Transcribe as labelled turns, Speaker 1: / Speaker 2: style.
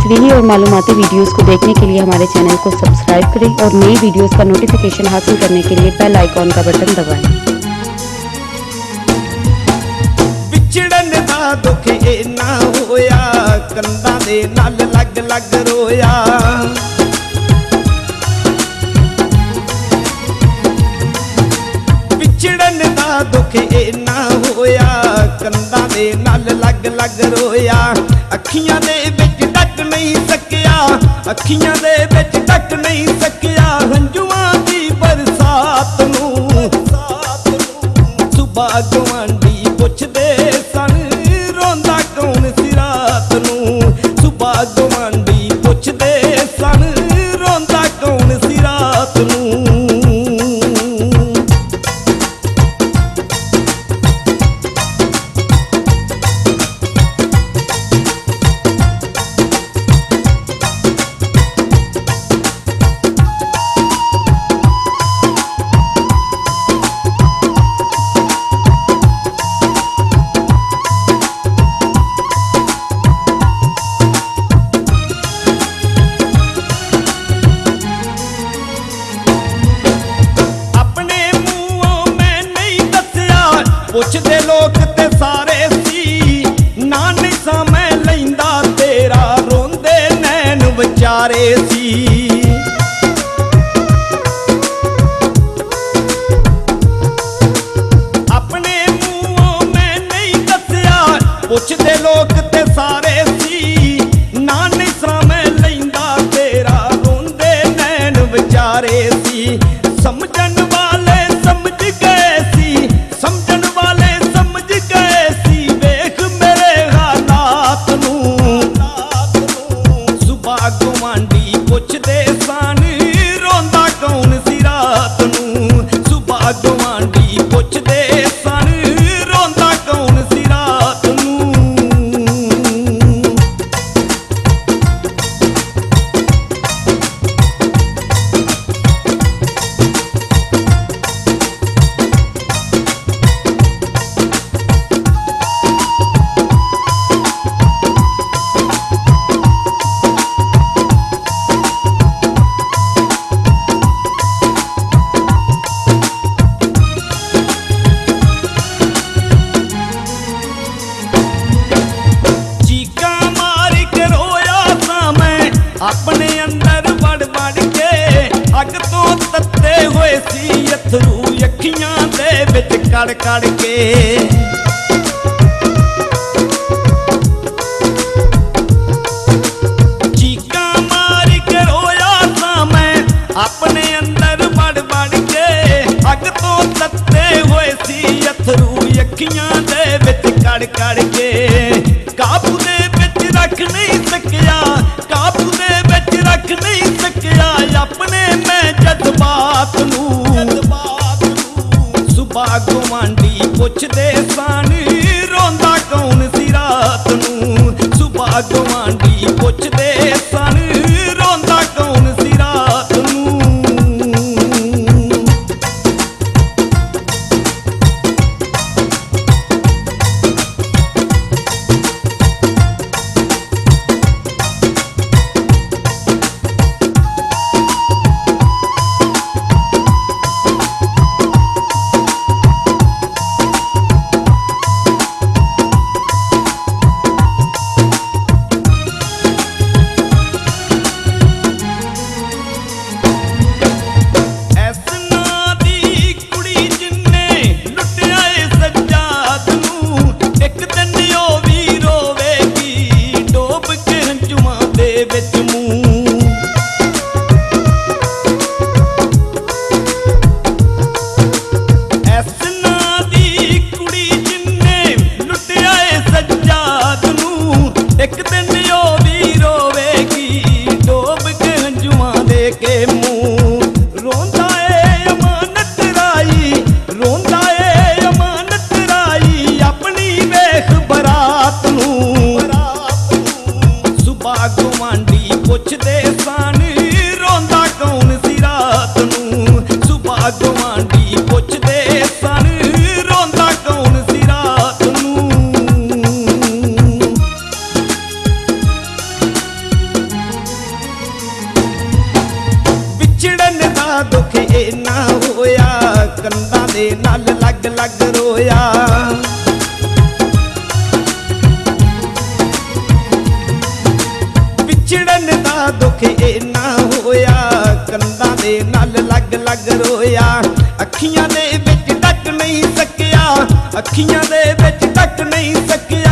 Speaker 1: तस्वीरी और मालूमाती वीडियोस को देखने के लिए हमारे चैनल को सब्सक्राइब करें और नई वीडियोस का नोटिफिकेशन हासिल करने के लिए बेल आइकॉन का बटन दबाएं।
Speaker 2: विछड़न दा दुख इन्ना होया, कंधां दे नाल लग लग रोया। विछड़न दा दुख इन्ना होया, कंधां दे नाल लग लग रोया। अखियां दे विच ढक नहीं सकिया, अखियां दे विच ढक नहीं सकिया हंझुआं दी बरसात नूं। सुबह गवांढी पुछदे सन, रोंदा कौन सी रात नूं। सुबह गवांढी पुछदे सन, रोंदा कौन सी रात नूं। पुछदे लोग ते सारे सी, ना नहीं सा मैं लैंदा तेरा, रोंदे नैन विचारे सी। अपने मुंहों मैं नहीं दस्या, पुछदे लोग ते सारे सी, ना नहीं सा मैं लैंदा तेरा, रोंदे नैन विचारे सी। समझन वाले समझ गए सी, समझन वाले समझ गए सी, वेख मेरे हालात नूं। सुबह गवांढी पुछदे सन, रोंदा कौन सी रात नूं। सुबह गवांढी पुछदे सन, रोंदा कौन सी रात नूं। अपने अंदर वड़ वड़ के अग तो तत्ते हुए सी अथरू, अखियां दे विच कड़ कड़ के। चीकां मार के रोया सा मैं, अपने अंदर वड़ वड़ के अग तो तत्ते हुए सी अथरू, अखियां दे विच कड़ कड़ के। काबू दे विच रख नहीं सकिया, काबू दे विच रख नहीं सकिया अपने मैं जज्बात नूं। सुबह गवांढी पुछदे सन, रोंदा कौन सी रात नूं। सुबह गवांढी पुछदे सन, रोंदा कौन सी रात नूं। ਨਾਲ ਲੱਗ ਲੱਗ ਰੋਇਆ। ਵਿਛੜਨ ਦਾ ਦੁੱਖ ਇੰਨਾ ਹੋਇਆ, ਕੰਧਾਂ ਦੇ ਨਾਲ ਲੱਗ ਲੱਗ ਰੋਇਆ। ਅੱਖੀਆਂ ਦੇ ਵਿੱਚ ਢੱਕ ਨਹੀਂ ਸਕਿਆ, ਅੱਖੀਆਂ ਦੇ ਵਿੱਚ ਢੱਕ ਨਹੀਂ ਸਕਿਆ।